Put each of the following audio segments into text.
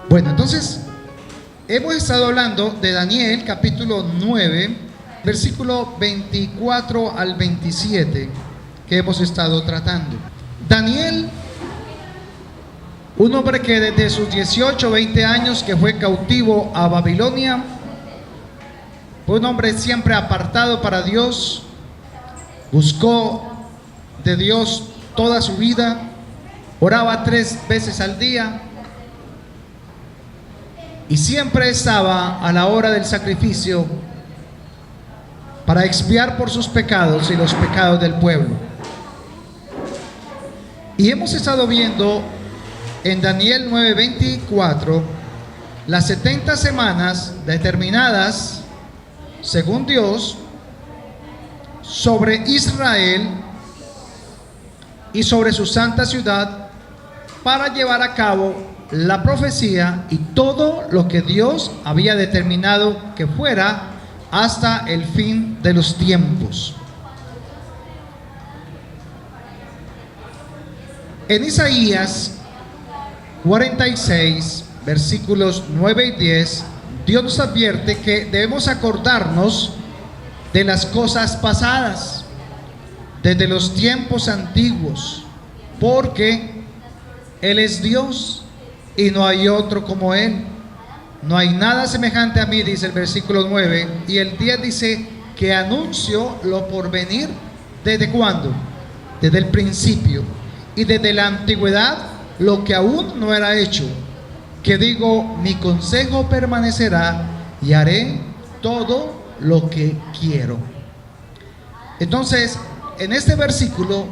Bueno, entonces hemos estado hablando de Daniel capítulo 9, versículo 24 al 27, que hemos estado tratando. Daniel, un hombre que desde sus 18 o 20 años que fue cautivo a Babilonia, fue un hombre siempre apartado para Dios, buscó de Dios toda su vida, oraba 3 veces al día y siempre estaba a la hora del sacrificio para expiar por sus pecados y los pecados del pueblo. Y hemos estado viendo en Daniel 9:24 las 70 semanas determinadas según Dios sobre Israel y sobre su santa ciudad para llevar a cabo la profecía y todo lo que Dios había determinado que fuera hasta el fin de los tiempos. En Isaías 46, versículos 9 y 10, Dios nos advierte que debemos acordarnos de las cosas pasadas, desde los tiempos antiguos, porque Él es Dios y no hay otro como Él. No hay nada semejante a mí, dice el versículo 9, y el 10 dice que anuncio lo por venir. ¿Desde cuándo? Desde el principio, y desde la antigüedad lo que aún no era hecho, que digo, mi consejo permanecerá y haré todo lo que quiero. Entonces, en este versículo,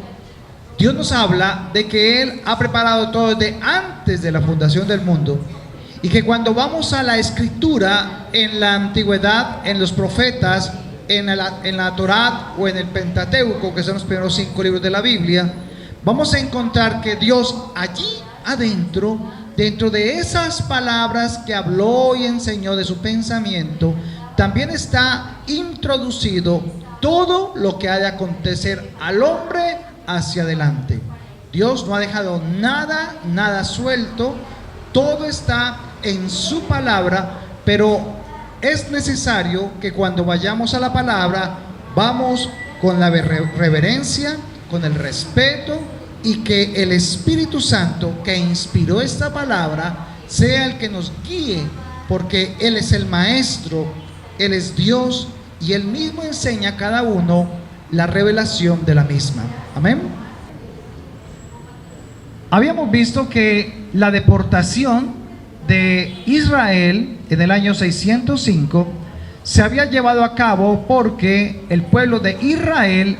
Dios nos habla de que Él ha preparado todo desde antes de la fundación del mundo, y que cuando vamos a la escritura, en la antigüedad, en los profetas, en la Torá o en el Pentateuco, que son los primeros 5 libros de la Biblia, vamos a encontrar que Dios allí adentro, dentro de esas palabras que habló y enseñó de su pensamiento, también está introducido todo lo que ha de acontecer al hombre hacia adelante. Dios no ha dejado nada suelto, todo está en su palabra, pero es necesario que cuando vayamos a la palabra, vamos con la reverencia, con el respeto, y que el Espíritu Santo que inspiró esta palabra sea el que nos guíe, porque Él es el Maestro, Él es Dios, y Él mismo enseña a cada uno la revelación de la misma. Amén. Habíamos visto que la deportación de Israel en el año 605 se había llevado a cabo porque el pueblo de Israel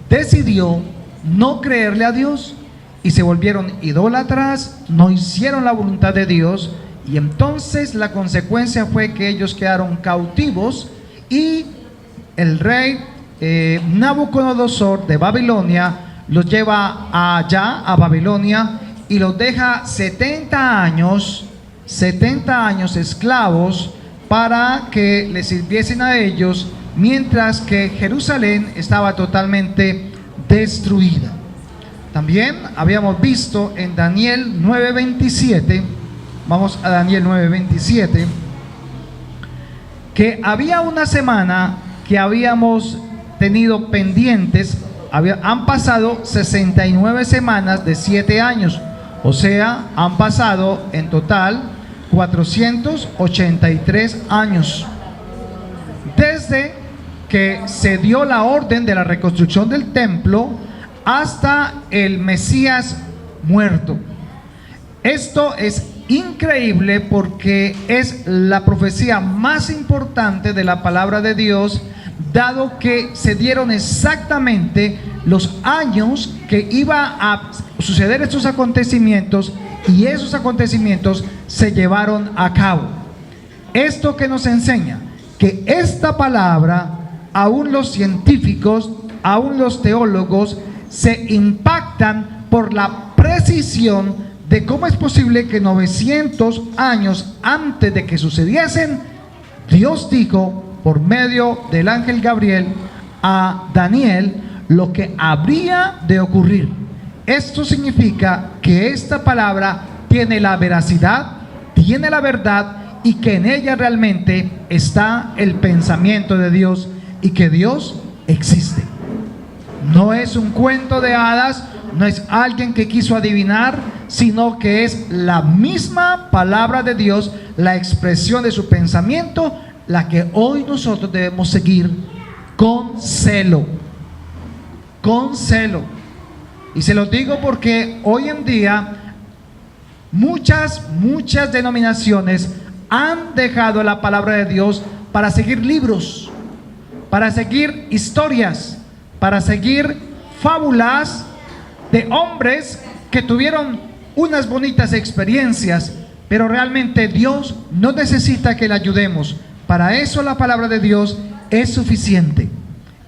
decidió no creerle a Dios y se volvieron idólatras, no hicieron la voluntad de Dios, y entonces la consecuencia fue que ellos quedaron cautivos y el rey Nabucodonosor de Babilonia los lleva allá a Babilonia y los deja 70 años esclavos para que les sirviesen a ellos, mientras que Jerusalén estaba totalmente destruida. También habíamos visto en Daniel 9:27, vamos a Daniel 9:27, que había una semana que habíamos tenido pendientes. Han pasado 69 semanas de 7 años, o sea, han pasado en total 483 años desde que se dio la orden de la reconstrucción del templo hasta el Mesías muerto. Esto es increíble porque es la profecía más importante de la palabra de Dios, dado que se dieron exactamente los años que iba a suceder estos acontecimientos, y esos acontecimientos se llevaron a cabo. Esto que nos enseña que esta palabra, aún los científicos, aún los teólogos se impactan por la precisión de cómo es posible que 900 años antes de que sucediesen, Dios dijo por medio del ángel Gabriel a Daniel lo que habría de ocurrir. Esto significa que esta palabra tiene la veracidad, tiene la verdad y que en ella realmente está el pensamiento de Dios y que Dios existe. No es un cuento de hadas, no es alguien que quiso adivinar, sino que es la misma palabra de Dios, la expresión de su pensamiento, la que hoy nosotros debemos seguir con celo. Con celo. Y se lo digo porque hoy en día muchas denominaciones han dejado la palabra de Dios para seguir libros, para seguir historias, para seguir fábulas de hombres que tuvieron unas bonitas experiencias, pero realmente Dios no necesita que le ayudemos. Para eso la palabra de Dios es suficiente.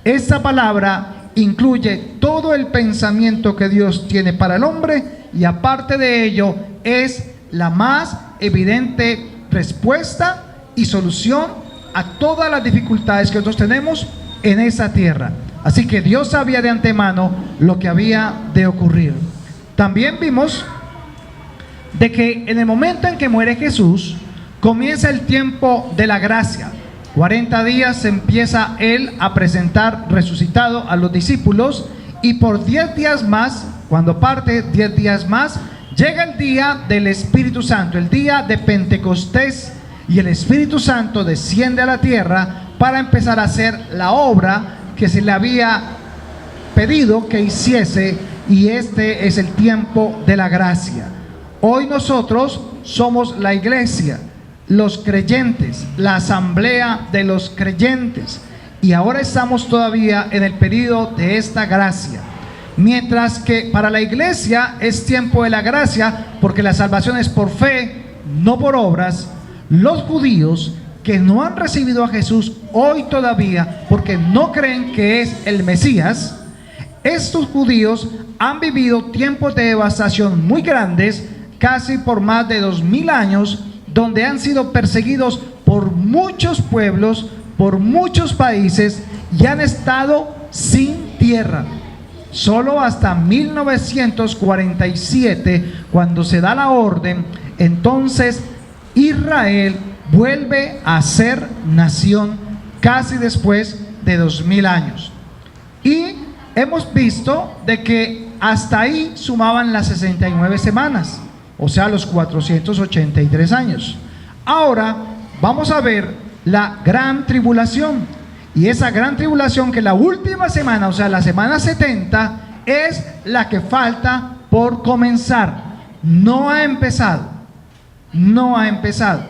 Esta palabra incluye todo el pensamiento que Dios tiene para el hombre y aparte de ello es la más evidente respuesta y solución a todas las dificultades que nosotros tenemos en esa tierra. Así que Dios sabía de antemano lo que había de ocurrir. También vimos de que en el momento en que muere Jesús, comienza el tiempo de la gracia. 40 días se empieza Él a presentar resucitado a los discípulos y por 10 días más, cuando parte 10 días más, llega el día del Espíritu Santo, el día de Pentecostés, y el Espíritu Santo desciende a la tierra para empezar a hacer la obra que se le había pedido que hiciese, y este es el tiempo de la gracia. Hoy nosotros somos la iglesia, los creyentes, la asamblea de los creyentes, y ahora estamos todavía en el periodo de esta gracia. Mientras que para la iglesia es tiempo de la gracia, porque la salvación es por fe, no por obras. Los judíos que no han recibido a Jesús hoy todavía, porque no creen que es el Mesías, estos judíos han vivido tiempos de devastación muy grandes, casi por más de 2000 años, donde han sido perseguidos por muchos pueblos, por muchos países, y han estado sin tierra. Solo hasta 1947, cuando se da la orden, entonces Israel vuelve a ser nación, casi después de 2000 años. Y hemos visto de que hasta ahí sumaban las 69 semanas, o sea, los 483 años. Ahora vamos a ver la gran tribulación. Y esa gran tribulación, que la última semana, o sea, la semana 70, es la que falta por comenzar. No ha empezado. No ha empezado.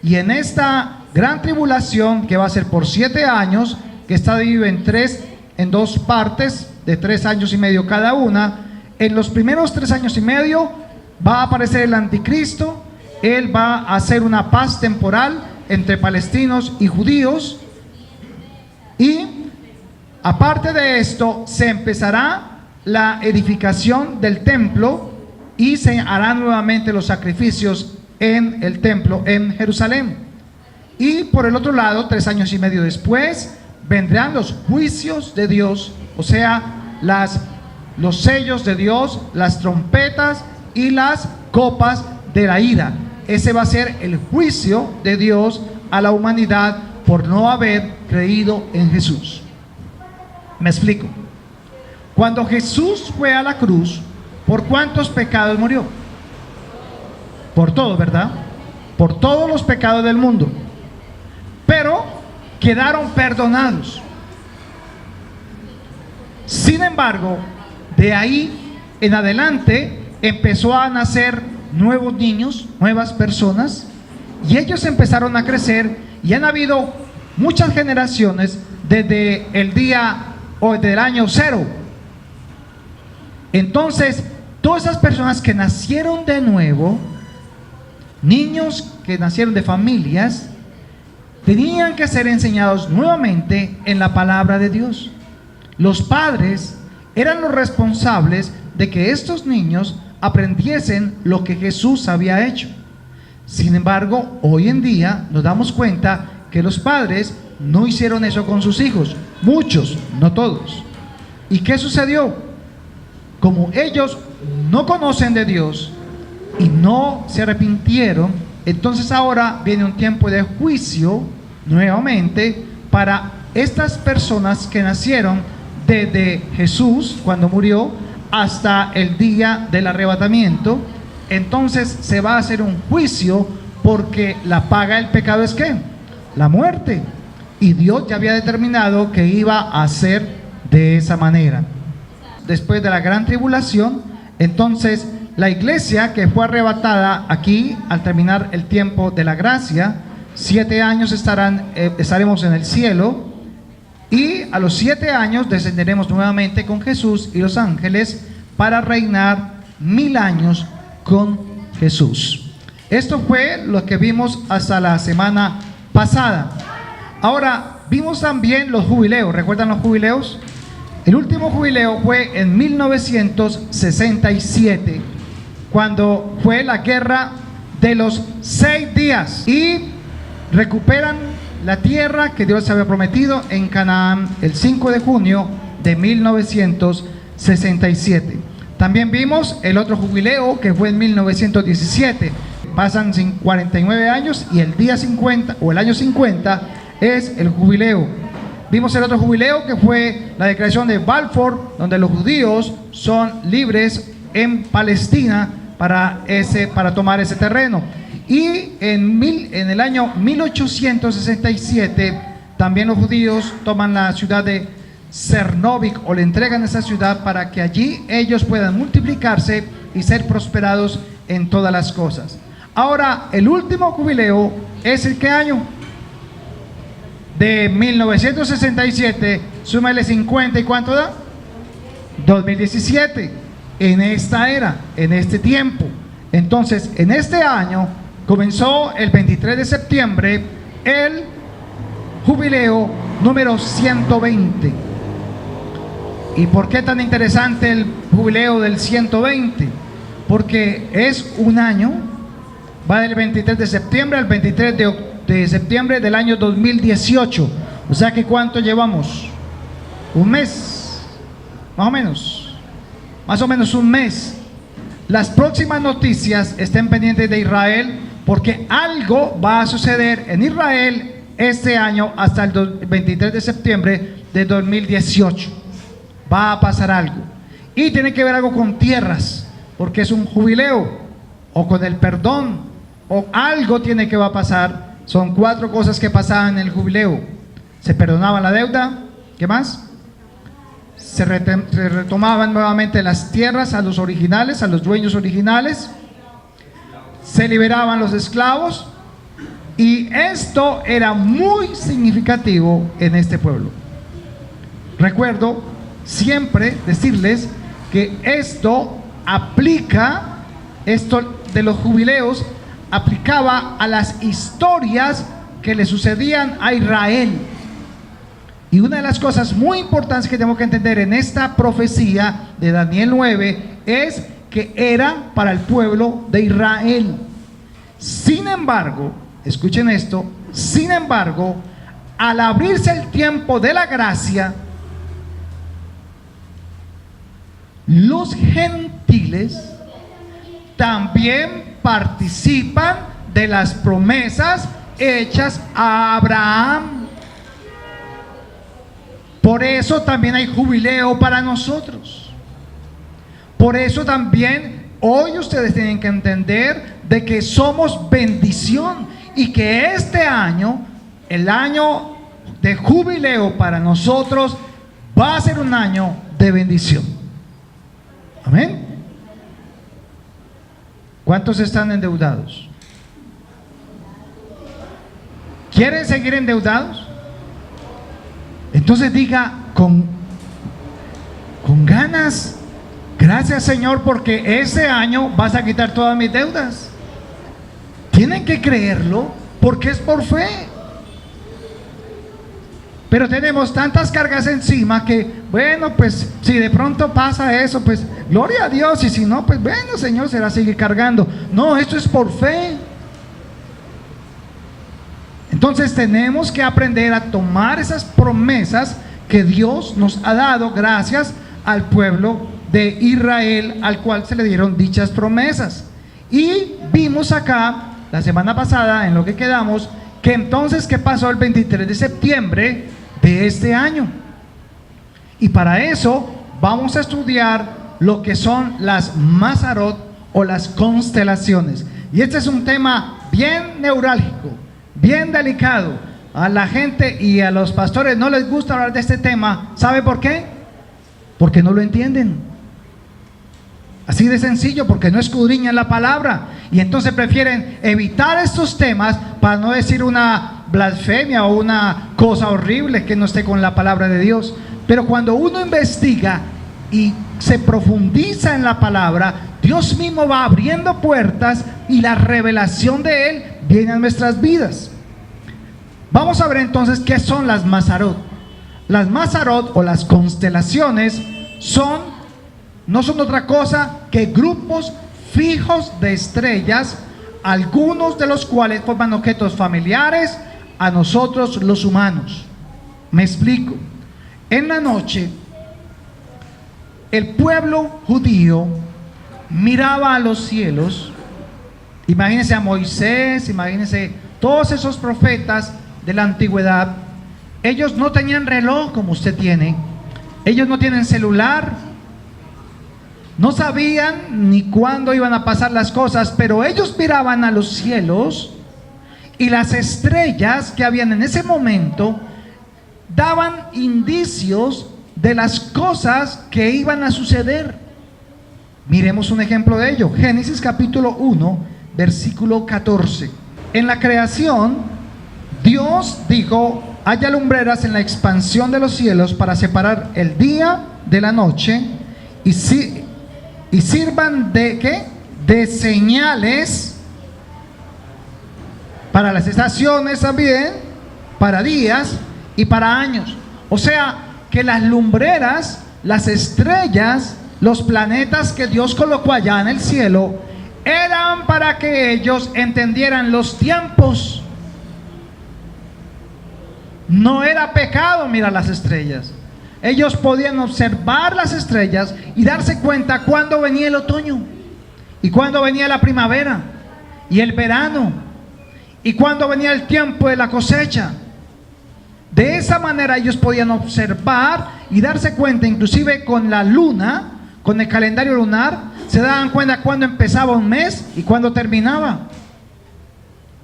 Y en esta gran tribulación, que va a ser por 7 años, que está dividida en dos partes, de 3 años y medio cada una, en los primeros 3 años y medio va a aparecer el anticristo. Él va a hacer una paz temporal entre palestinos y judíos. Y aparte de esto, se empezará la edificación del templo y se harán nuevamente los sacrificios en el templo en Jerusalén. Y por el otro lado, 3 años y medio después, vendrán los juicios de Dios, o sea, los sellos de Dios, las trompetas y las copas de la ira. Ese va a ser el juicio de Dios a la humanidad por no haber creído en Jesús. Me explico. Cuando Jesús fue a la cruz, ¿por cuántos pecados murió? Por todos, ¿verdad? Por todos los pecados del mundo. Pero quedaron perdonados. Sin embargo, de ahí en adelante empezó a nacer nuevos niños, nuevas personas, y ellos empezaron a crecer, y han habido muchas generaciones desde el día o desde el año 0. Entonces, todas esas personas que nacieron de nuevo, niños que nacieron de familias, tenían que ser enseñados nuevamente en la palabra de Dios. Los padres eran los responsables de que estos niños aprendiesen lo que Jesús había hecho. Sin embargo, hoy en día nos damos cuenta que los padres no hicieron eso con sus hijos. Muchos, no todos. ¿Y qué sucedió? Como ellos no conocen de Dios y no se arrepintieron, Entonces ahora viene un tiempo de juicio nuevamente para estas personas que nacieron desde Jesús cuando murió hasta el día del arrebatamiento. Entonces se va a hacer un juicio porque la paga del pecado es ¿qué? La muerte. Y Dios ya había determinado que iba a ser de esa manera. Después de la gran tribulación, entonces la iglesia que fue arrebatada aquí al terminar el tiempo de la gracia, 7 años estaremos en el cielo, y a los 7 años descenderemos nuevamente con Jesús y los ángeles para reinar 1000 años con Jesús. Esto fue lo que vimos hasta la semana pasada. Ahora vimos también los jubileos. ¿Recuerdan los jubileos? El último jubileo fue en 1967, cuando fue la guerra de los 6 días y recuperan la tierra que Dios había prometido en Canaán el 5 de junio de 1967. También vimos el otro jubileo que fue en 1917. Pasan 49 años y el día 50 o el año 50 es el jubileo. Vimos el otro jubileo que fue la declaración de Balfour, donde los judíos son libres en Palestina para tomar ese terreno. Y en el año 1867 también los judíos toman la ciudad de Cernovic, o le entregan esa ciudad para que allí ellos puedan multiplicarse y ser prosperados en todas las cosas. Ahora, el último jubileo es ¿el qué año? De 1967, súmale 50 y ¿cuánto da? 2017, en esta era, en este tiempo. Entonces, en este año comenzó el 23 de septiembre el jubileo número 120. ¿Y por qué tan interesante el jubileo del 120? Porque es un año, va del 23 de septiembre al 23 de septiembre del año 2018. O sea que ¿cuánto llevamos? Un mes, más o menos un mes. Las próximas noticias estén pendientes de Israel, porque algo va a suceder en Israel este año hasta el 23 de septiembre de 2018. Va a pasar algo. Y tiene que ver algo con tierras, porque es un jubileo, o con el perdón, o algo tiene que va a pasar. Son 4 cosas que pasaban en el jubileo. Se perdonaba la deuda. ¿Qué más? Se retomaban nuevamente las tierras a los originales, a los dueños originales. Se liberaban los esclavos. Y esto era muy significativo en este pueblo. Recuerdo siempre decirles que esto de los jubileos, aplicaba a las historias que le sucedían a Israel. Y una de las cosas muy importantes que tenemos que entender en esta profecía de Daniel 9 es que era para el pueblo de Israel. Sin embargo, escuchen esto, sin embargo, al abrirse el tiempo de la gracia, los gentiles también participan de las promesas hechas a Abraham. Por eso también hay jubileo para nosotros. Por eso también hoy ustedes tienen que entender de que somos bendición y que este año, el año de jubileo para nosotros, va a ser un año de bendición. Amén. ¿Cuántos están endeudados? ¿Quieren seguir endeudados? Entonces diga con ganas: gracias, Señor, porque ese año vas a quitar todas mis deudas. Tienen que creerlo, porque es por fe. Pero tenemos tantas cargas encima que, bueno, pues si de pronto pasa eso, pues gloria a Dios, y si no, pues bueno, Señor, será seguir cargando. No, esto es por fe. Entonces tenemos que aprender a tomar esas promesas que Dios nos ha dado gracias al pueblo de Israel, al cual se le dieron dichas promesas. Y vimos acá la semana pasada, en lo que quedamos, que entonces, ¿qué pasó el 23 de septiembre de este año? Y para eso vamos a estudiar lo que son las Mazarot o las constelaciones. Y este es un tema bien neurálgico, bien delicado. A la gente y a los pastores no les gusta hablar de este tema. ¿Sabe por qué? Porque no lo entienden. Así de sencillo, porque no escudriñan la palabra. Y entonces prefieren evitar estos temas para no decir una blasfemia o una cosa horrible que no esté con la palabra de Dios. Pero cuando uno investiga y se profundiza en la palabra, Dios mismo va abriendo puertas y la revelación de Él viene a nuestras vidas. Vamos a ver entonces qué son las Mazarot. Las Mazarot o las constelaciones no son otra cosa que grupos fijos de estrellas, algunos de los cuales forman objetos familiares a nosotros los humanos. Me explico. En la noche, el pueblo judío miraba a los cielos. Imagínense a Moisés, imagínense todos esos profetas de la antigüedad. Ellos no tenían reloj como usted tiene, ellos no tienen celular, no sabían ni cuándo iban a pasar las cosas, pero ellos miraban a los cielos y las estrellas que habían en ese momento daban indicios de las cosas que iban a suceder. Miremos un ejemplo de ello. Génesis capítulo 1, versículo 14. En la creación, Dios dijo: haya lumbreras en la expansión de los cielos para separar el día de la noche y sirvan de ¿qué? De señales para las estaciones también, para días y para años. O sea, que las lumbreras, las estrellas, los planetas que Dios colocó allá en el cielo, eran para que ellos entendieran los tiempos. No era pecado mirar las estrellas. Ellos podían observar las estrellas y darse cuenta cuándo venía el otoño, y cuándo venía la primavera y el verano, y cuándo venía el tiempo de la cosecha. De esa manera ellos podían observar y darse cuenta, inclusive con la luna, con el calendario lunar, se daban cuenta cuándo empezaba un mes y cuándo terminaba.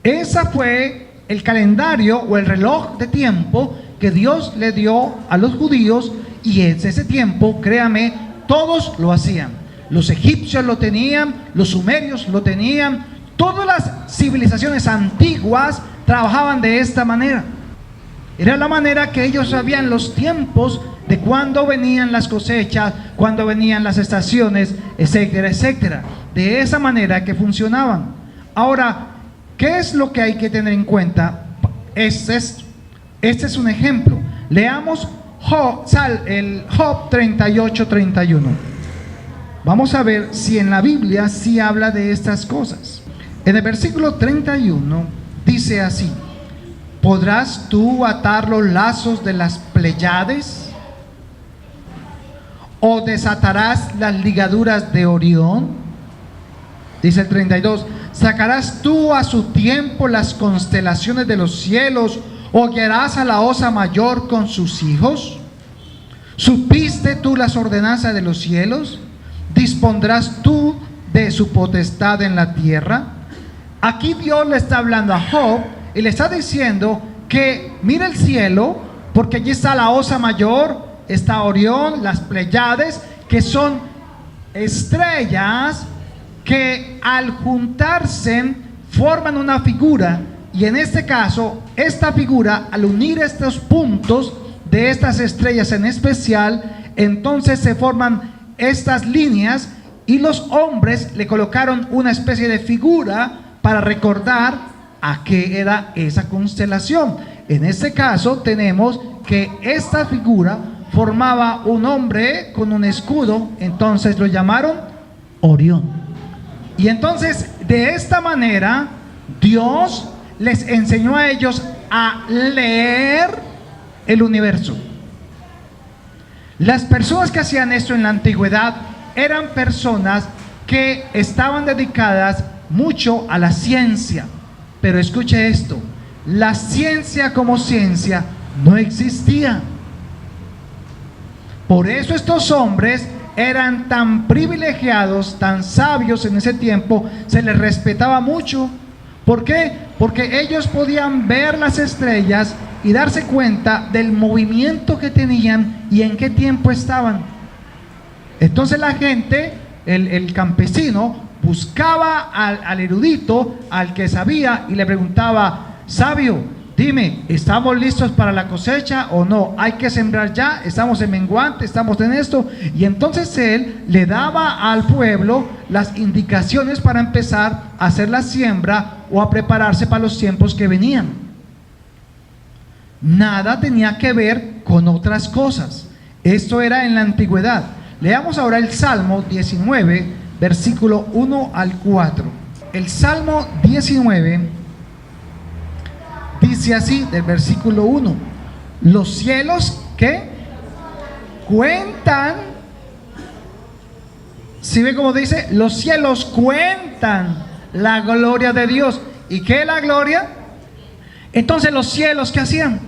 Ese fue el calendario o el reloj de tiempo que Dios le dio a los judíos, y en ese tiempo, créame, todos lo hacían. Los egipcios lo tenían, los sumerios lo tenían, todas las civilizaciones antiguas trabajaban de esta manera. Era la manera que ellos sabían los tiempos de cuándo venían las cosechas, cuándo venían las estaciones, etcétera, etcétera. De esa manera que funcionaban. Ahora, ¿qué es lo que hay que tener en cuenta? Este es un ejemplo. Leamos Job 38:31. Vamos a ver si en la Biblia sí habla de estas cosas. En el versículo 31 dice así: ¿podrás tú atar los lazos de las Pléyades? ¿O desatarás las ligaduras de Orión? Dice el 32: ¿sacarás tú a su tiempo las constelaciones de los cielos? ¿O guiarás a la Osa Mayor con sus hijos? ¿Supiste tú las ordenanzas de los cielos? ¿Dispondrás tú de su potestad en la tierra? Aquí Dios le está hablando a Job y le está diciendo que mire el cielo, porque allí está la Osa Mayor, está Orión, las Pléyades, que son estrellas que al juntarse forman una figura. Y en este caso, esta figura, al unir estos puntos de estas estrellas en especial, entonces se forman estas líneas, y los hombres le colocaron una especie de figura para recordar a qué era esa constelación. En este caso tenemos que esta figura formaba un hombre con un escudo, entonces lo llamaron Orión. Y entonces de esta manera Dios les enseñó a ellos a leer el universo. Las personas que hacían esto en la antigüedad eran personas que estaban dedicadas mucho a la ciencia. Pero escuche esto, la ciencia como ciencia no existía. Por eso estos hombres eran tan privilegiados, tan sabios en ese tiempo, se les respetaba mucho. ¿Por qué? Porque ellos podían ver las estrellas y darse cuenta del movimiento que tenían y en qué tiempo estaban. Entonces la gente, el campesino, buscaba al erudito, al que sabía, y le preguntaba: sabio, dime, ¿estamos listos para la cosecha o no? ¿Hay que sembrar ya? ¿Estamos en menguante? ¿Estamos en esto? Y entonces él le daba al pueblo las indicaciones para empezar a hacer la siembra o a prepararse para los tiempos que venían. Nada tenía que ver con otras cosas. Esto era en la antigüedad. Leamos ahora el Salmo 19, versículo 1 al 4. El Salmo 19 dice así, del versículo 1: los cielos que cuentan, ¿sí ve cómo dice? Los cielos cuentan la gloria de Dios. ¿Y qué es la gloria? Entonces los cielos, ¿qué hacían?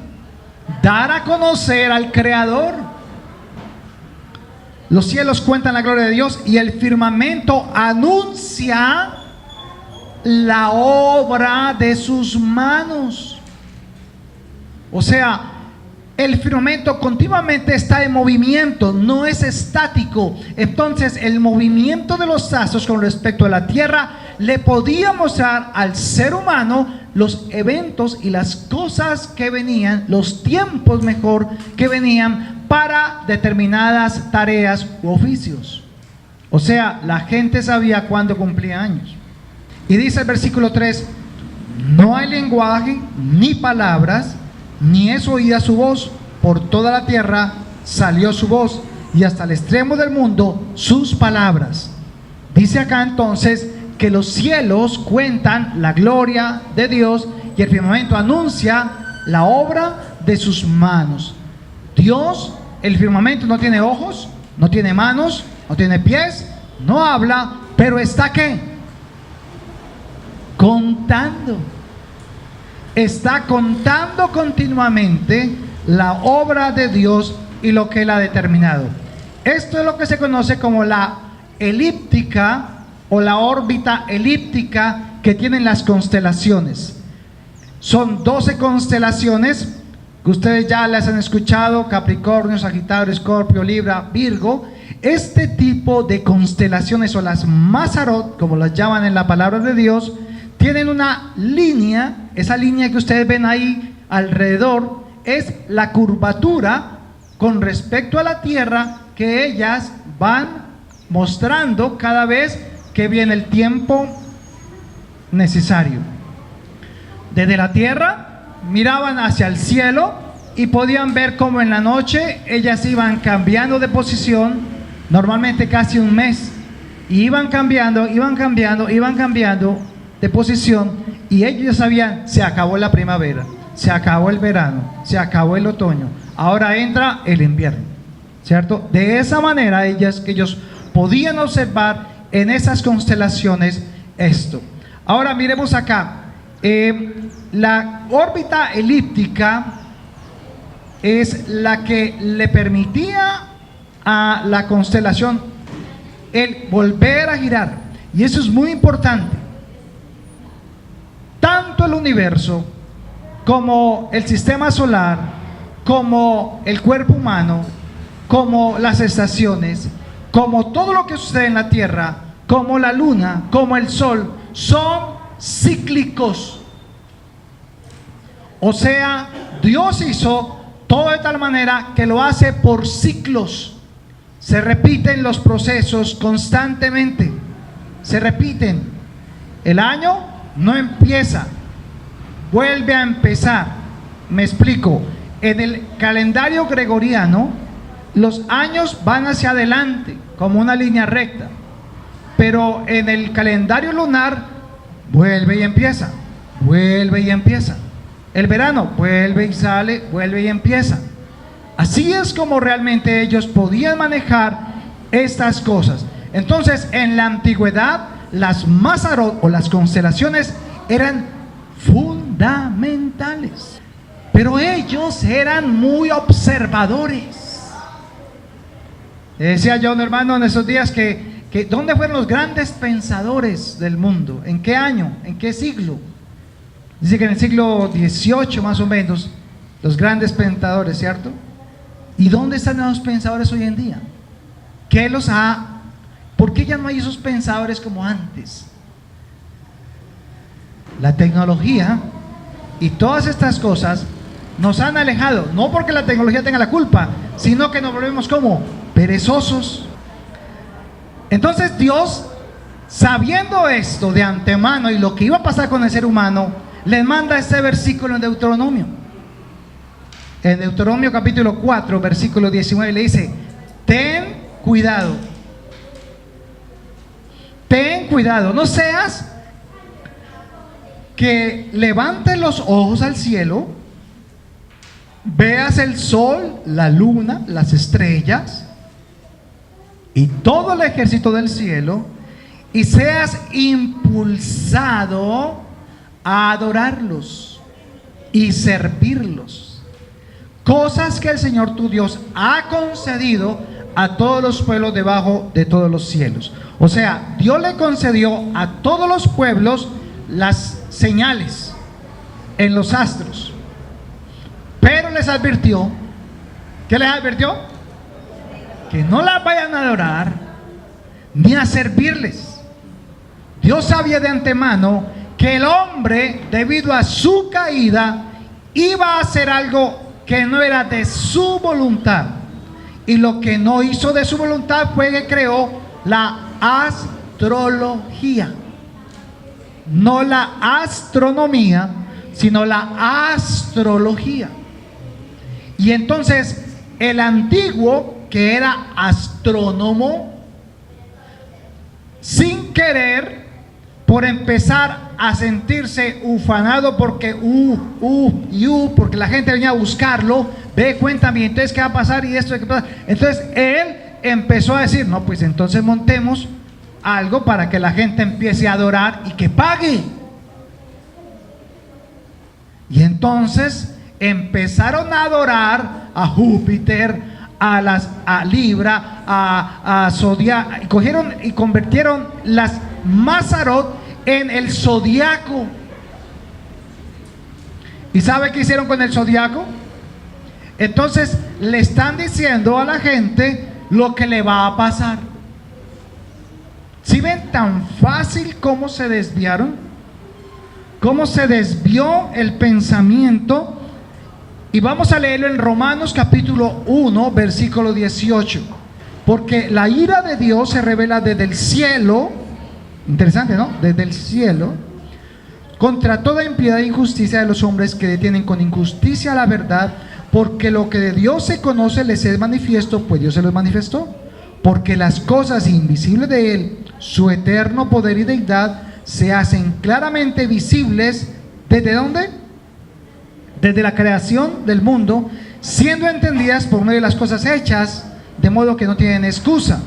Dar a conocer al Creador. Los cielos cuentan la gloria de Dios y el firmamento anuncia la obra de sus manos. O sea, el firmamento continuamente está en movimiento, no es estático. Entonces el movimiento de los astros con respecto a la tierra le podía mostrar al ser humano los eventos y las cosas que venían, los tiempos mejor que venían para determinadas tareas u oficios. O sea, la gente sabía cuándo cumplía años. Y dice el versículo 3: no hay lenguaje ni palabras, ni es oída su voz. Por toda la tierra salió su voz, y hasta el extremo del mundo sus palabras. Dice acá entonces que los cielos cuentan la gloria de Dios y el firmamento anuncia la obra de sus manos. Dios, el firmamento no tiene ojos, no tiene manos, no tiene pies, no habla, pero está ¿qué? Contando. Está contando continuamente la obra de Dios y lo que Él ha determinado. Esto es lo que se conoce como la elíptica o la órbita elíptica que tienen las constelaciones. Son 12 constelaciones que ustedes ya las han escuchado: Capricornio, Sagitario, Escorpio, Libra, Virgo. Este tipo de constelaciones, o las Mazarot, como las llaman en la palabra de Dios, tienen una línea. Esa línea que ustedes ven ahí alrededor es la curvatura con respecto a la tierra que ellas van mostrando cada vez que viene el tiempo necesario. Desde la tierra miraban hacia el cielo y podían ver cómo en la noche ellas iban cambiando de posición, normalmente casi un mes, y iban cambiando de posición, y ellos ya sabían: se acabó la primavera, se acabó el verano, se acabó el otoño, ahora entra el invierno, ¿cierto? De esa manera ellos podían observar en esas constelaciones esto. Ahora miremos acá, la órbita elíptica es la que le permitía a la constelación el volver a girar, y eso es muy importante. Tanto el universo como el sistema solar, como el cuerpo humano, como las estaciones, como todo lo que sucede en la tierra, como la luna, como el sol, son cíclicos. O sea, Dios hizo todo de tal manera que lo hace por ciclos. Se repiten los procesos constantemente, se repiten. El año no empieza, vuelve a empezar. Me explico. En el calendario gregoriano, los años van hacia adelante como una línea recta, pero en el calendario lunar vuelve y empieza, vuelve y empieza. El verano vuelve y sale, vuelve y empieza. Así es como realmente ellos podían manejar estas cosas. Entonces, en la antigüedad, las Mazarot o las constelaciones eran fundamentales. Pero ellos eran muy observadores. Decía yo, un hermano, en esos días que ¿dónde fueron los grandes pensadores del mundo? ¿En qué año? ¿En qué siglo? Dice que en el siglo XVIII más o menos, los grandes pensadores, ¿cierto? ¿Y dónde están los pensadores hoy en día? ¿Qué los ha? ¿Por qué ya no hay esos pensadores como antes? La tecnología y todas estas cosas nos han alejado, no porque la tecnología tenga la culpa, sino que nos volvemos como perezosos. Entonces Dios, sabiendo esto de antemano y lo que iba a pasar con el ser humano, les manda este versículo en Deuteronomio. En Deuteronomio capítulo 4, versículo 19, le dice: ten cuidado, no seas que levantes los ojos al cielo, veas el sol, la luna, las estrellas y todo el ejército del cielo, y seas impulsado a adorarlos y servirlos, cosas que el Señor tu Dios ha concedido a todos los pueblos debajo de todos los cielos. O sea, Dios le concedió a todos los pueblos las señales en los astros, pero les advirtió. ¿Qué les advirtió? Que no las vayan a adorar ni a servirles. Dios sabía de antemano que el hombre, debido a su caída, iba a hacer algo que no era de su voluntad, y lo que no hizo de su voluntad fue que creó la astrología. No la astronomía, sino la astrología. Y entonces el antiguo, que era astrónomo, sin querer, por empezar a sentirse ufanado porque porque la gente venía a buscarlo, ve, cuéntame, entonces qué va a pasar y esto, ¿qué pasa? Entonces él empezó a decir: no, pues entonces montemos algo para que la gente empiece a adorar y que pague. Y entonces empezaron a adorar a Júpiter, a Libra, a Zodiaco, y cogieron y convirtieron las Mazarot en el zodiaco. ¿Y sabe qué hicieron con el zodiaco? Entonces le están diciendo a la gente lo que le va a pasar. ¿Sí ven tan fácil cómo se desviaron? ¿Cómo se desvió el pensamiento? Y vamos a leerlo en Romanos capítulo 1, versículo 18. Porque la ira de Dios se revela desde el cielo, interesante, ¿no? Desde el cielo, contra toda impiedad e injusticia de los hombres que detienen con injusticia la verdad, porque lo que de Dios se conoce les es manifiesto, pues Dios se los manifestó. Porque las cosas invisibles de Él, su eterno poder y deidad, se hacen claramente visibles. ¿Desde dónde? Desde la creación del mundo, siendo entendidas por medio de las cosas hechas, de modo que no tienen excusa.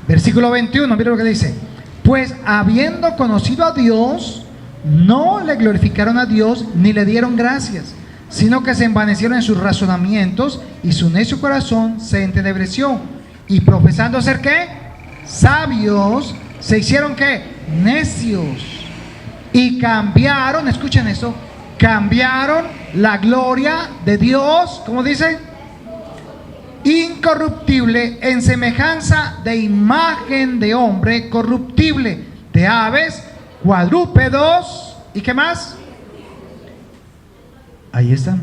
Versículo 21, mira lo que dice: pues habiendo conocido a Dios, no le glorificaron a Dios ni le dieron gracias, sino que se envanecieron en sus razonamientos, y su necio corazón se entenebreció, y profesando ser ¿qué? Sabios, se hicieron ¿qué? Necios, y cambiaron, escuchen eso, cambiaron la gloria de Dios, ¿cómo dice? Incorruptible, en semejanza de imagen de hombre corruptible, de aves, cuadrúpedos, ¿y qué más? Ahí están.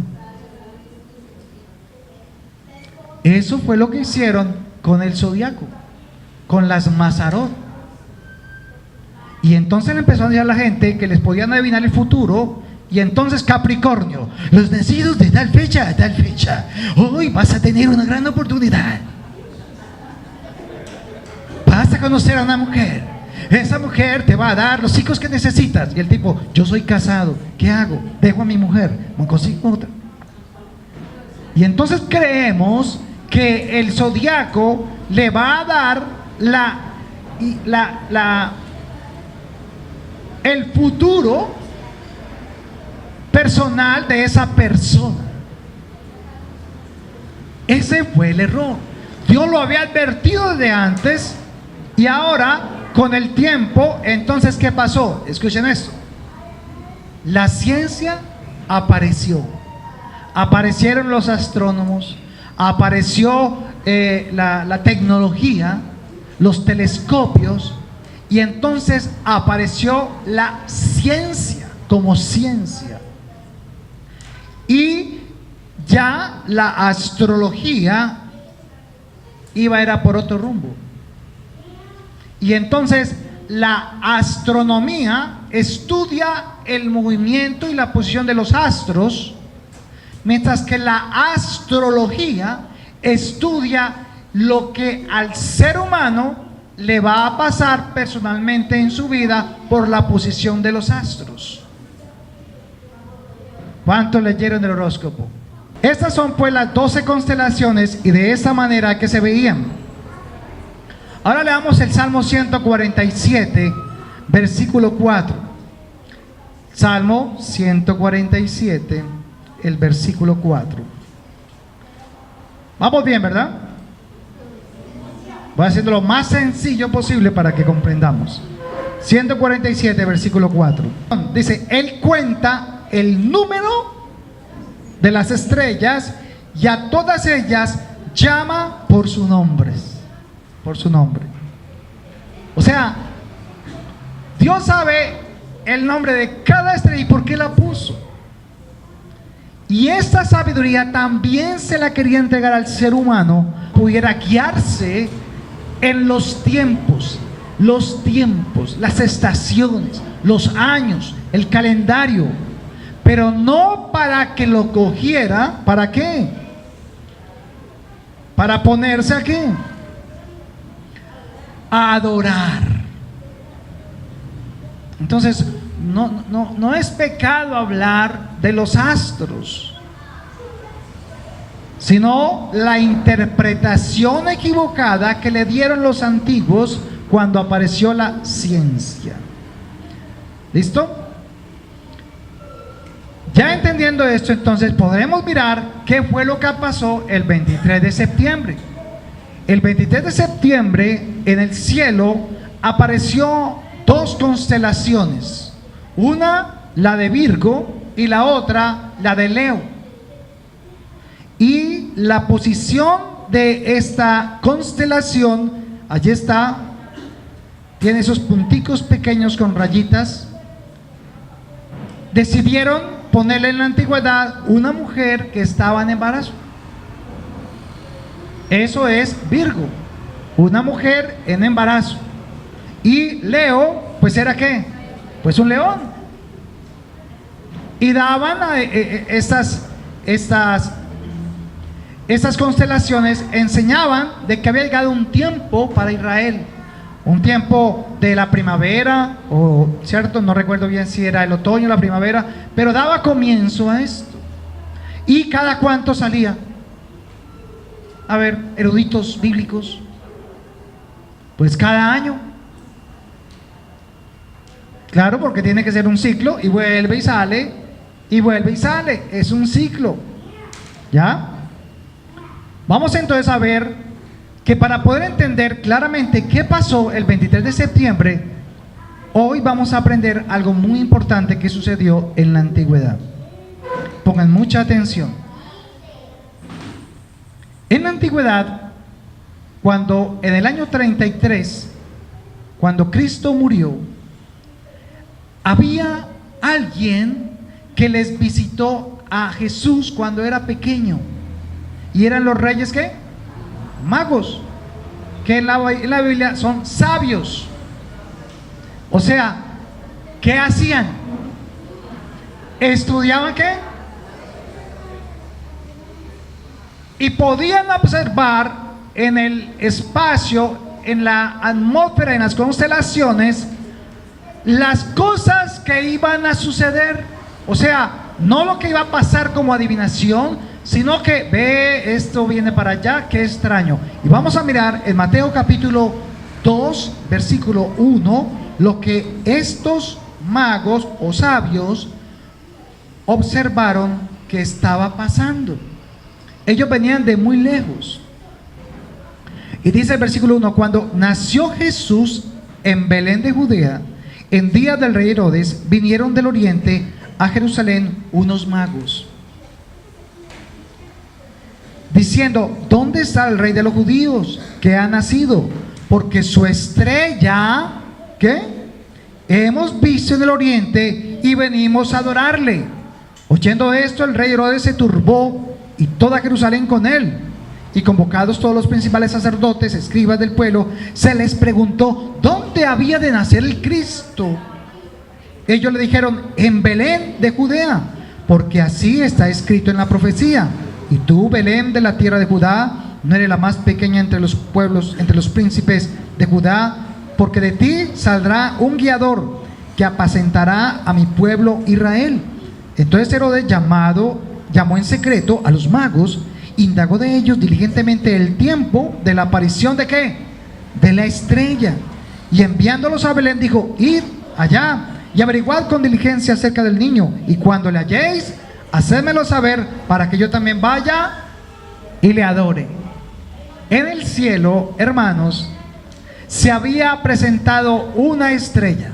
Eso fue lo que hicieron con el zodiaco, con las Mazarot. Y entonces le empezó a decir a la gente que les podían adivinar el futuro. Y entonces Capricornio: los nacidos de tal fecha a tal fecha, hoy vas a tener una gran oportunidad, vas a conocer a una mujer, esa mujer te va a dar los hijos que necesitas. Y el tipo: yo soy casado, ¿qué hago? Dejo a mi mujer, me consigo otra. Y entonces creemos que el zodiaco le va a dar el futuro personal de esa persona. Ese fue el error. Dios lo había advertido desde antes y ahora, con el tiempo, entonces, ¿qué pasó? Escuchen esto. La ciencia apareció. Aparecieron los astrónomos, apareció la tecnología, los telescopios, y entonces apareció la ciencia como ciencia. Y ya la astrología era por otro rumbo. Y entonces la astronomía estudia el movimiento y la posición de los astros, mientras que la astrología estudia lo que al ser humano le va a pasar personalmente en su vida por la posición de los astros. ¿Cuántos leyeron el horóscopo? Estas son pues las 12 constelaciones y de esa manera que se veían. Ahora leamos el Salmo 147, versículo 4. Salmo 147, el versículo 4. Vamos bien, ¿verdad? Voy haciendo lo más sencillo posible para que comprendamos. 147, versículo 4. Dice, Él cuenta el número de las estrellas y a todas ellas llama por sus nombres. Por su nombre. O sea, Dios sabe el nombre de cada estrella y por qué la puso. Y esta sabiduría también se la quería entregar al ser humano, pudiera guiarse en los tiempos, las estaciones, los años, el calendario, pero no para que lo cogiera. ¿Para qué? Para ponerse ¿a qué? A adorar. Entonces no es pecado hablar de los astros, sino la interpretación equivocada que le dieron los antiguos cuando apareció la ciencia. ¿Listo? Ya entendiendo esto, entonces podremos mirar qué fue lo que pasó el 23 de septiembre. El 23 de septiembre en el cielo apareció dos constelaciones. Una, la de Virgo, y la otra, la de Leo. Y la posición de esta constelación, allí está, tiene esos punticos pequeños con rayitas. Decidieron ponerle en la antigüedad una mujer que estaba en embarazo. Eso es Virgo, una mujer en embarazo. Y Leo, pues era ¿qué? Pues un león. Y daban estas constelaciones, enseñaban de que había llegado un tiempo para Israel, un tiempo de la primavera, o cierto, no recuerdo bien si era el otoño o la primavera, pero daba comienzo a esto. Y cada cuánto salía. A ver, eruditos bíblicos, pues cada año. Claro, porque tiene que ser un ciclo, y vuelve y sale, y vuelve y sale. Es un ciclo. ¿Ya? Vamos entonces a ver que para poder entender claramente qué pasó el 23 de septiembre, hoy vamos a aprender algo muy importante que sucedió en la antigüedad. Pongan mucha atención. En la antigüedad, cuando en el año 33, cuando Cristo murió, había alguien que les visitó a Jesús cuando era pequeño. Y eran los reyes ¿qué? Magos, que en la Biblia son sabios. O sea, ¿qué hacían? ¿Estudiaban qué? Y podían observar en el espacio, en la atmósfera, en las constelaciones, las cosas que iban a suceder. O sea, no lo que iba a pasar como adivinación, sino que ve, esto viene para allá, qué extraño. Y vamos a mirar en Mateo capítulo 2, versículo 1, lo que estos magos o sabios observaron qué estaba pasando. Ellos venían de muy lejos. Y dice el versículo 1: cuando nació Jesús en Belén de Judea, en día del rey Herodes, vinieron del oriente a Jerusalén unos magos, diciendo: ¿dónde está el rey de los judíos que ha nacido? Porque su estrella, ¿qué? Hemos visto en el oriente y venimos a adorarle. Oyendo esto, el rey Herodes se turbó y toda Jerusalén con él. Y convocados todos los principales sacerdotes, escribas del pueblo, se les preguntó dónde había de nacer el Cristo. Ellos le dijeron: en Belén de Judea, porque así está escrito en la profecía: y tú, Belén, de la tierra de Judá, no eres la más pequeña entre los pueblos, entre los príncipes de Judá, porque de ti saldrá un guiador que apacentará a mi pueblo Israel. Entonces Herodes, llamó en secreto a los magos, indagó de ellos diligentemente el tiempo de la aparición de ¿qué? De la estrella. Y enviándolos a Belén dijo: id allá y averiguad con diligencia acerca del niño, y cuando le halléis, hacédmelo saber para que yo también vaya y le adore. En el cielo, hermanos, se había presentado una estrella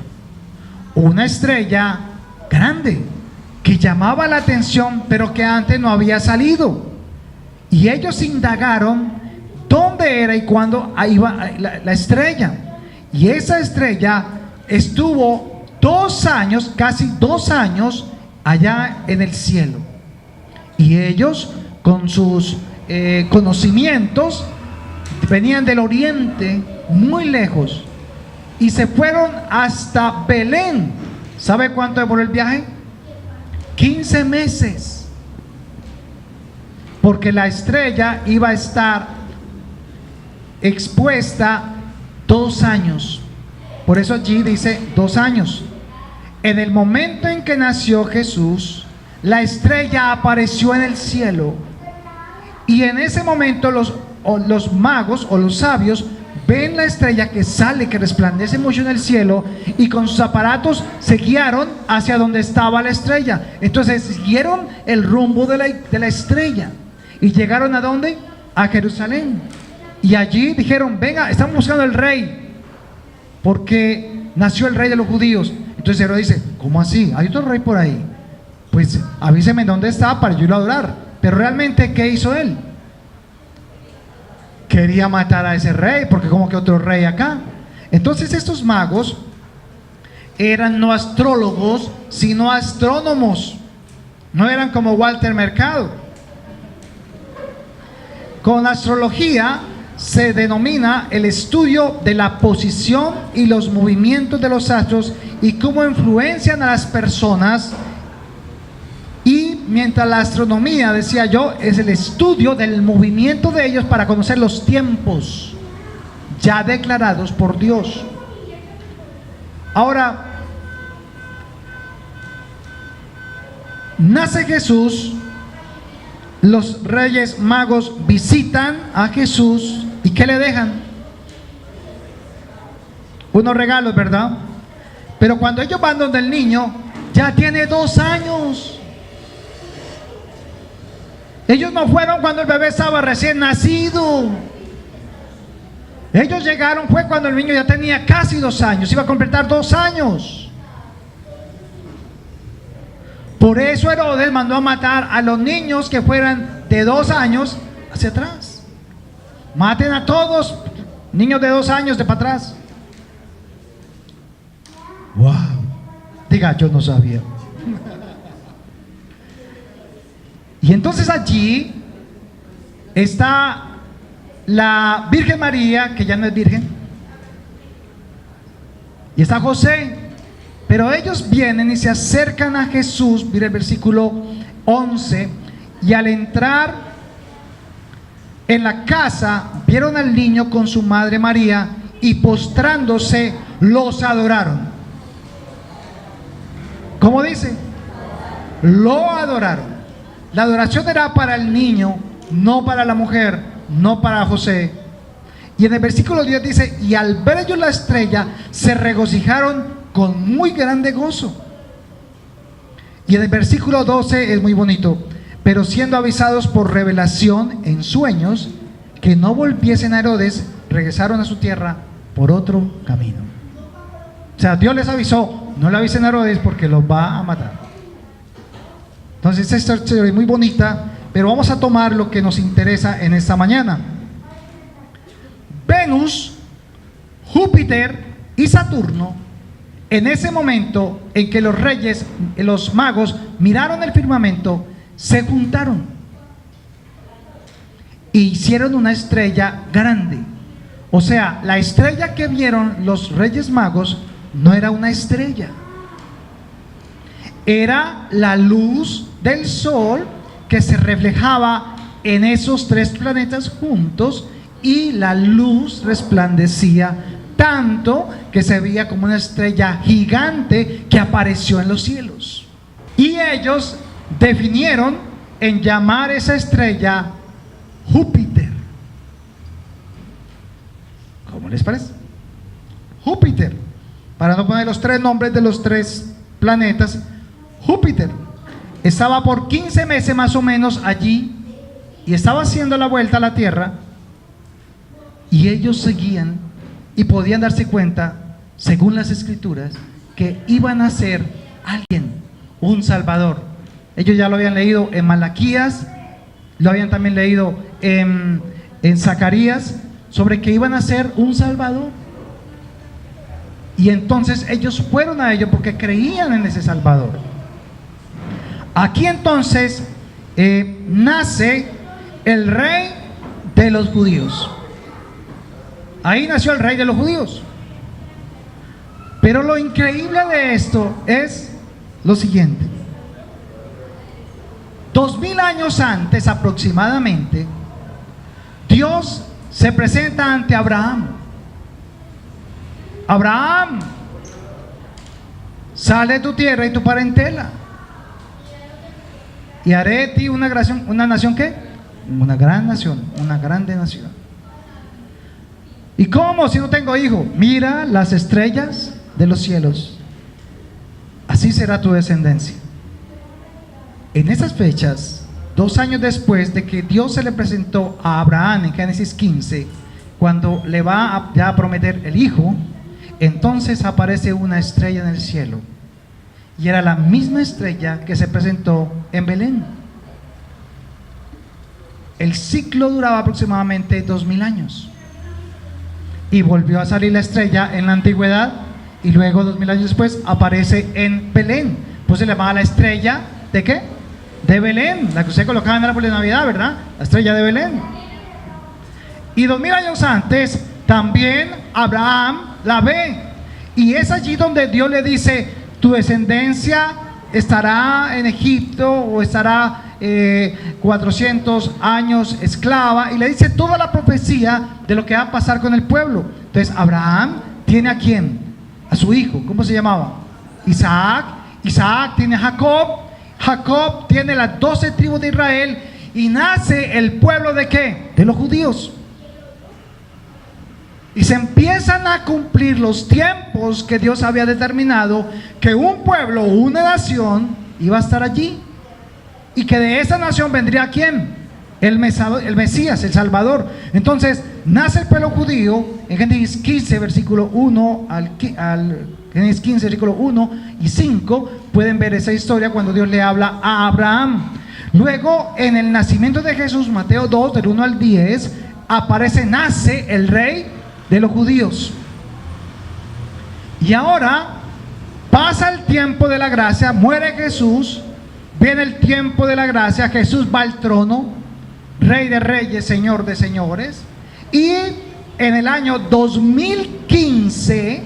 grande, que llamaba la atención, pero que antes no había salido. Y ellos indagaron dónde era y cuándo iba la estrella. Y esa estrella estuvo 2 años, casi 2 años, allá en el cielo. Y ellos, con sus conocimientos, venían del oriente, muy lejos, y se fueron hasta Belén. ¿Sabe cuánto demoró el viaje? 15 meses. Porque la estrella iba a estar expuesta 2 años. Por eso allí dice 2 años. En el momento en que nació Jesús, la estrella apareció en el cielo. Y en ese momento los magos o los sabios ven la estrella que sale, que resplandece mucho en el cielo, y con sus aparatos se guiaron hacia donde estaba la estrella. Entonces siguieron el rumbo de la estrella y llegaron ¿a dónde? A Jerusalén. Y allí dijeron: venga, estamos buscando al rey, porque nació el rey de los judíos. Entonces Herodes dice: ¿cómo así? ¿Hay otro rey por ahí? Pues avíseme dónde está para yo ir a adorar. Pero realmente, ¿qué hizo él? Quería matar a ese rey, porque como que otro rey acá. Entonces estos magos eran no astrólogos, sino astrónomos. No eran como Walter Mercado. Con astrología se denomina el estudio de la posición y los movimientos de los astros y cómo influencian a las personas. Y mientras la astronomía, decía yo, es el estudio del movimiento de ellos para conocer los tiempos ya declarados por Dios. Ahora, nace Jesús, los reyes magos visitan a Jesús, ¿y qué le dejan? Unos regalos, ¿verdad? Pero cuando ellos van donde el niño, ya tiene 2 años. Ellos no fueron cuando el bebé estaba recién nacido. Ellos llegaron fue cuando el niño ya tenía casi 2 años, iba a completar 2 años. Por eso Herodes mandó a matar a los niños que fueran de 2 años hacia atrás. Maten a todos niños de 2 años de para atrás. Wow. Diga, yo no sabía. Y entonces allí está la Virgen María, que ya no es virgen, y está José. Pero ellos vienen y se acercan a Jesús, mira el versículo 11, y al entrar en la casa vieron al niño con su madre María, y postrándose los adoraron. ¿Cómo dice? Lo adoraron. La adoración era para el niño, no para la mujer, no para José. Y en el versículo 10 dice: y al ver ellos la estrella, se regocijaron con muy grande gozo. Y en el versículo 12 es muy bonito. Pero siendo avisados por revelación en sueños que no volviesen a Herodes, regresaron a su tierra por otro camino. O sea, Dios les avisó, no le avisen a Herodes porque los va a matar. Entonces esta historia es muy bonita, pero vamos a tomar lo que nos interesa en esta mañana. Venus, Júpiter y Saturno, en ese momento en que los reyes, los magos miraron el firmamento, se juntaron e hicieron una estrella grande. O sea, la estrella que vieron los reyes magos no era una estrella, era la luz del sol que se reflejaba en esos tres planetas juntos, y la luz resplandecía tanto que se veía como una estrella gigante que apareció en los cielos. Y ellos definieron en llamar esa estrella Júpiter. ¿Cómo les parece? Júpiter, para no poner los tres nombres de los tres planetas. Júpiter estaba por 15 meses más o menos allí y estaba haciendo la vuelta a la Tierra, y ellos seguían y podían darse cuenta, según las escrituras, que iban a ser alguien, un Salvador. Ellos ya lo habían leído en Malaquías, lo habían también leído en Zacarías, sobre que iban a ser un Salvador. Y entonces ellos fueron a ello porque creían en ese Salvador. Aquí entonces nace el rey de los judíos. Ahí nació el rey de los judíos. Pero lo increíble de esto es lo siguiente: 2000 años antes aproximadamente, Dios se presenta ante Abraham. Abraham, sale de tu tierra y tu parentela, y haré de ti una nación, ¿qué? Una gran nación, una grande nación. ¿Y cómo si no tengo hijo? Mira las estrellas de los cielos, así será tu descendencia. En esas fechas, 2 años después de que Dios se le presentó a Abraham en Génesis 15, cuando le va a prometer el hijo, entonces aparece una estrella en el cielo, y era la misma estrella que se presentó en Belén. El ciclo duraba aproximadamente 2000 años. Y volvió a salir la estrella en la antigüedad, y luego 2000 años después aparece en Belén. Pues se llamaba la estrella ¿de qué? De Belén, la que usted colocaba en el árbol de Navidad, ¿verdad? La estrella de Belén. Y 2000 años antes también Abraham la ve, y es allí donde Dios le dice: tu descendencia estará en Egipto, o estará 400 años esclava, y le dice toda la profecía de lo que va a pasar con el pueblo. Entonces Abraham tiene ¿a quién? A su hijo. ¿Cómo se llamaba? Isaac. Isaac tiene a Jacob. Jacob tiene las 12 tribus de Israel, y nace el pueblo ¿de qué? De los judíos. Y se empiezan a cumplir los tiempos que Dios había determinado, que un pueblo, una nación iba a estar allí, y que de esa nación vendría ¿quién? El Mesías, el Salvador. Entonces nace el pueblo judío en Génesis 15 versículo 1 al Génesis 15 versículo 1 y 5. Pueden ver esa historia cuando Dios le habla a Abraham. Luego, en el nacimiento de Jesús, Mateo 2 del 1 al 10, nace el rey de los judíos. Y ahora pasa el tiempo de la gracia, muere Jesús, viene el tiempo de la gracia, Jesús va al trono, Rey de reyes, Señor de señores. Y en el año 2015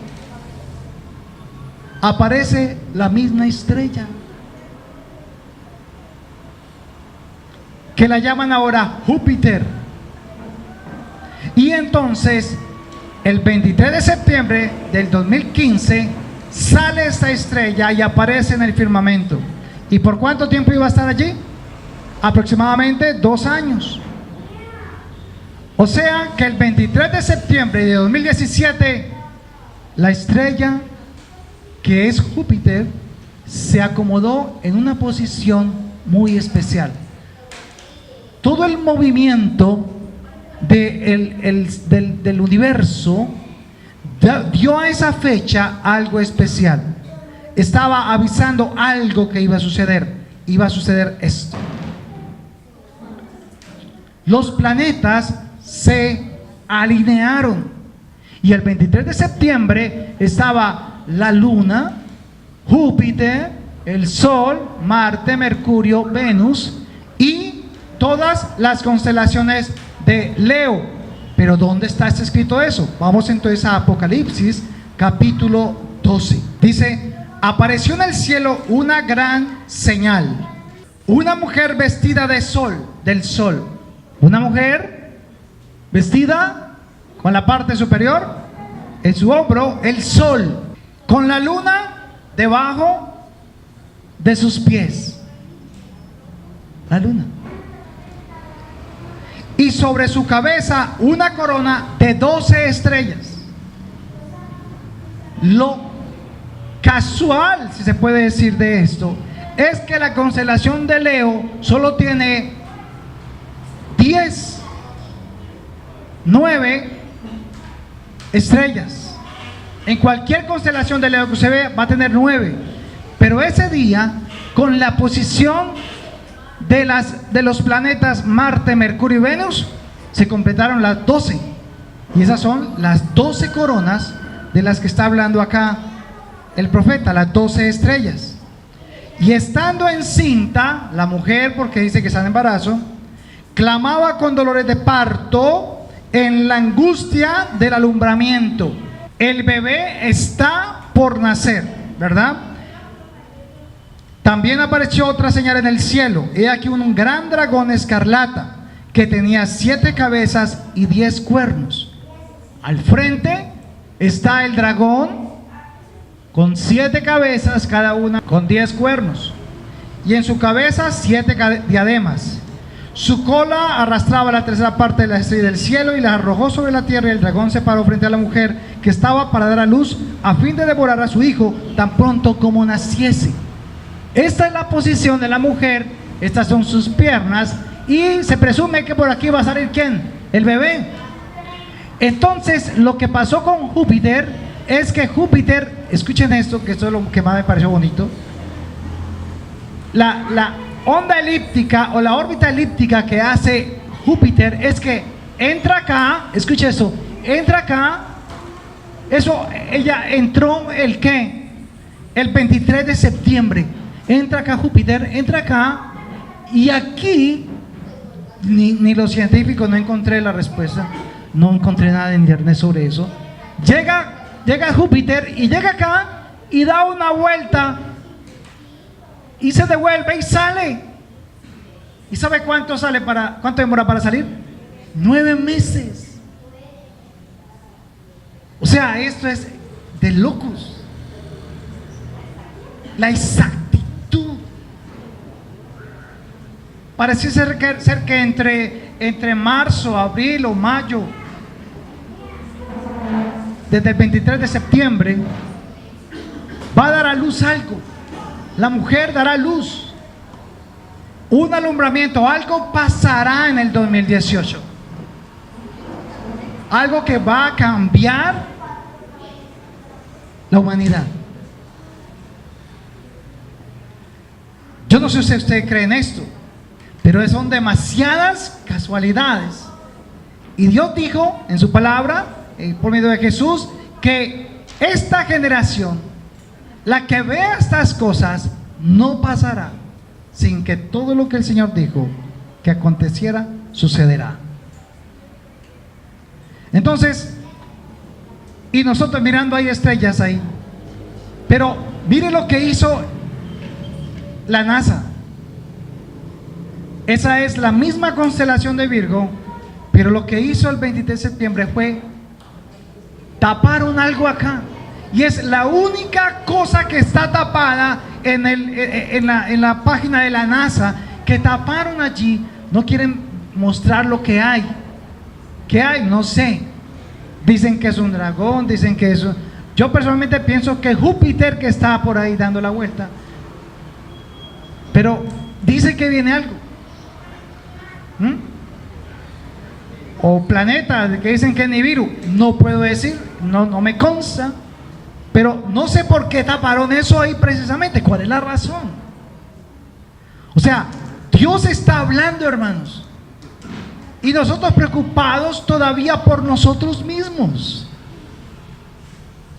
aparece la misma estrella, que la llaman ahora Júpiter. Y entonces el 23 de septiembre del 2015 sale esta estrella y aparece en el firmamento. ¿Y por cuánto tiempo iba a estar allí? Aproximadamente 2 años. O sea que el 23 de septiembre de 2017 la estrella, que es Júpiter, se acomodó en una posición muy especial. Todo el movimiento del universo dio a esa fecha algo especial. Estaba avisando algo que iba a suceder. Iba a suceder esto. Los planetas se alinearon. Y el 23 de septiembre estaba la Luna, Júpiter, el Sol, Marte, Mercurio, Venus y todas las constelaciones de Leo. Pero ¿dónde está escrito eso? Vamos entonces a Apocalipsis capítulo 12. Dice: apareció en el cielo una gran señal, una mujer vestida de sol, del sol. Una mujer vestida con la parte superior, en su hombro, el sol, con la luna debajo de sus pies. La luna. Y sobre su cabeza una corona de 12 estrellas. Lo casual, si se puede decir, de esto es que la constelación de Leo solo tiene 9 estrellas. En cualquier constelación de Leo que se ve va a tener 9. Pero ese día, con la posición de los planetas Marte, Mercurio y Venus, se completaron las 12. Y esas son las 12 coronas de las que está hablando acá el profeta, las 12 estrellas. Y estando encinta, la mujer, porque dice que está en embarazo, clamaba con dolores de parto en la angustia del alumbramiento. El bebé está por nacer, ¿verdad? También apareció otra señal en el cielo. He aquí un gran dragón escarlata que tenía 7 cabezas y 10 cuernos. Al frente está el dragón con 7 cabezas, cada una con 10 cuernos, y en su cabeza 7 diademas. Su cola arrastraba la tercera parte de la estrella del cielo y la arrojó sobre la tierra, y el dragón se paró frente a la mujer que estaba para dar a luz, a fin de devorar a su hijo tan pronto como naciese. Esta es la posición de la mujer, estas son sus piernas, y se presume que por aquí va a salir ¿quién? El bebé. Entonces lo que pasó con Júpiter es que Júpiter, escuchen esto, que esto es lo que más me pareció bonito. La onda elíptica o la órbita elíptica que hace Júpiter es que entra acá, escuche eso, entra acá, eso, ella entró el ¿qué? El 23 de septiembre, entra acá Júpiter, entra acá, y aquí, ni los científicos, no encontré la respuesta, no encontré nada en internet sobre eso. Llega Júpiter y llega acá y da una vuelta y se devuelve y sale. ¿Y sabe cuánto demora para salir? 9 meses. O sea, esto es de locos. La exactitud. Parece ser que entre marzo, abril o mayo, desde el 23 de septiembre, va a dar a luz algo. La mujer dará a luz un alumbramiento. Algo pasará en el 2018. Algo que va a cambiar la humanidad. Yo no sé si usted cree en esto, pero son demasiadas casualidades. Y Dios dijo en su palabra, por medio de Jesús, que esta generación, la que vea estas cosas, no pasará sin que todo lo que el Señor dijo que aconteciera, sucederá. Entonces, y nosotros mirando, hay estrellas ahí, pero mire lo que hizo la NASA. Esa es la misma constelación de Virgo, pero lo que hizo el 23 de septiembre fue taparon algo acá, y es la única cosa que está tapada en la página de la NASA, que taparon allí. No quieren mostrar lo que hay. ¿Qué hay? No sé. Dicen que es un dragón, dicen que es yo personalmente pienso que Júpiter, que está por ahí dando la vuelta, Pero dice que viene algo. O planeta que dicen que es Nibiru, no puedo decir, no me consta, pero no sé por qué taparon eso ahí precisamente. ¿Cuál es la razón? O sea, Dios está hablando, hermanos, y nosotros preocupados todavía por nosotros mismos.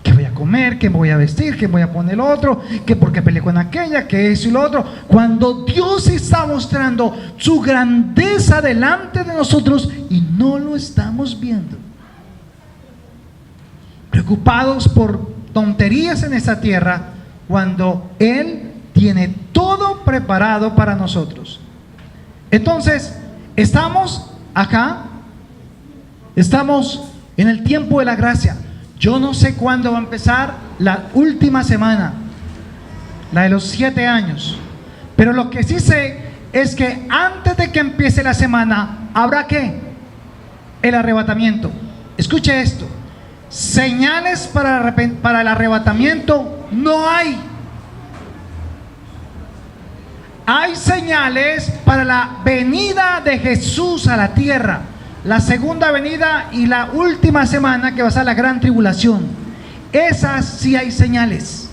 ¿Qué voy a comer? ¿Qué me voy a vestir? ¿Qué voy a poner el otro? ¿Qué por qué peleé con aquella? ¿Qué eso y lo otro? Cuando Dios está mostrando su grandeza delante de nosotros y no lo estamos viendo. Preocupados por tonterías en esta tierra, cuando Él tiene todo preparado para nosotros. Entonces, estamos acá, estamos en el tiempo de la gracia. Yo no sé cuándo va a empezar la última semana, la de los 7 años, pero lo que sí sé es que antes de que empiece la semana, ¿habrá qué? El arrebatamiento. Escuche esto: señales para el arrebatamiento no hay. Hay señales para la venida de Jesús a la tierra, la segunda venida y la última semana que va a ser la gran tribulación. Esas sí hay señales,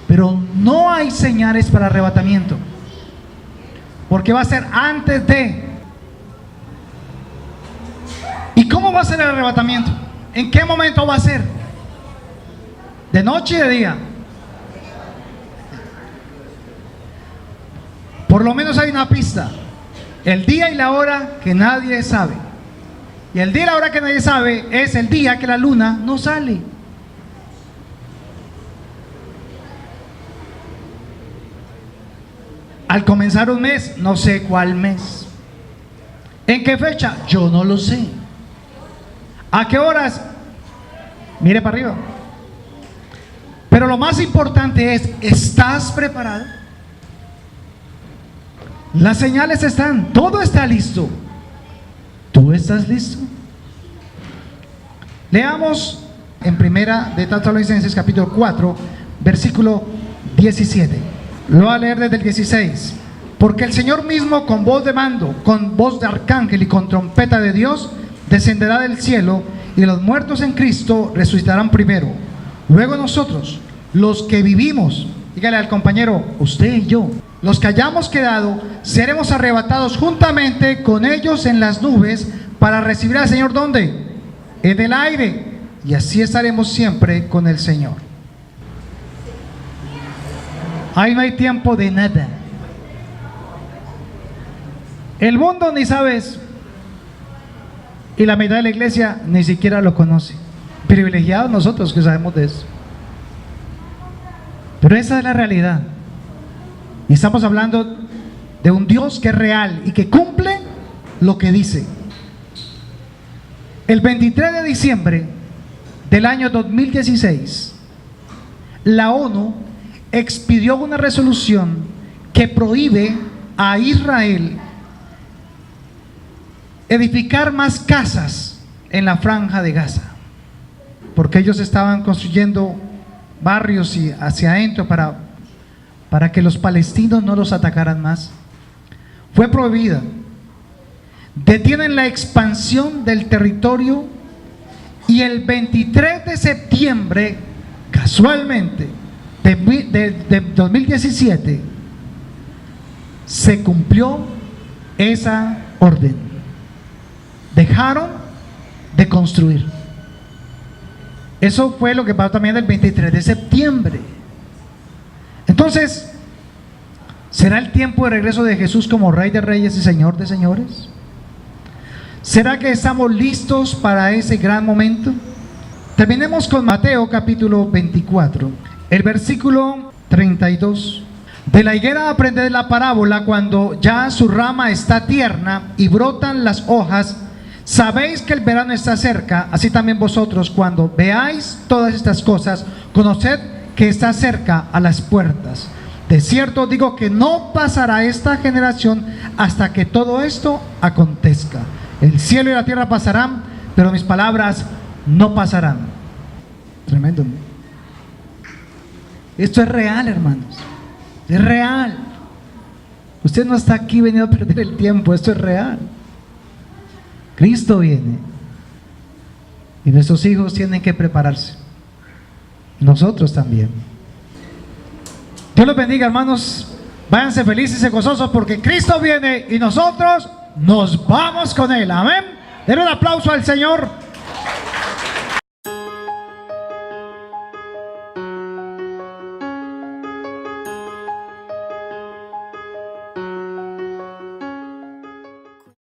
pero no hay señales para arrebatamiento, porque va a ser antes de. ¿Y cómo va a ser el arrebatamiento? ¿En qué momento va a ser? ¿De noche y de día? Por lo menos hay una pista: el día y la hora que nadie sabe. Y el día y la hora que nadie sabe es el día que la luna no sale. Al comenzar un mes, no sé cuál mes. ¿En qué fecha? Yo no lo sé. ¿A qué horas? Mire para arriba. Pero lo más importante es: ¿estás preparado? Las señales están, todo está listo. ¿Tú estás listo? Leamos en primera de Tesalonicenses capítulo 4, versículo 17. Lo voy a leer desde el 16. Porque el Señor mismo, con voz de mando, con voz de arcángel y con trompeta de Dios, descenderá del cielo, y los muertos en Cristo resucitarán primero. Luego nosotros, los que vivimos, dígale al compañero, usted y yo, los que hayamos quedado, seremos arrebatados juntamente con ellos en las nubes para recibir al Señor. ¿Dónde? En el aire. Y así estaremos siempre con el Señor. Ahí no hay tiempo de nada. El mundo ni sabes, y la mitad de la iglesia ni siquiera lo conoce. Privilegiados nosotros que sabemos de eso. Pero esa es la realidad. Y estamos hablando de un Dios que es real y que cumple lo que dice. El 23 de diciembre del año 2016, la ONU expidió una resolución que prohíbe a Israel edificar más casas en la franja de Gaza, porque ellos estaban construyendo barrios y hacia adentro para que los palestinos no los atacaran más. Fue prohibida. Detienen la expansión del territorio, y el 23 de septiembre, casualmente, de 2017, se cumplió esa orden. Dejaron de construir. Eso fue lo que pasó también el 23 de septiembre. Entonces, ¿será el tiempo de regreso de Jesús como Rey de Reyes y Señor de Señores? ¿Será que estamos listos para ese gran momento? Terminemos con Mateo capítulo 24, el versículo 32. De la higuera aprended la parábola: cuando ya su rama está tierna y brotan las hojas, sabéis que el verano está cerca. Así también vosotros, cuando veáis todas estas cosas, conoced que está cerca a las puertas. De cierto os digo que no pasará esta generación hasta que todo esto acontezca. El cielo y la tierra pasarán, pero mis palabras no pasarán. Tremendo, ¿no? Esto es real, hermanos. Es real. Usted no está aquí venido a perder el tiempo, esto es real. Cristo viene y nuestros hijos tienen que prepararse. Nosotros también. Dios los bendiga, hermanos. Váyanse felices y gozosos porque Cristo viene y nosotros nos vamos con Él. Amén. Den un aplauso al Señor.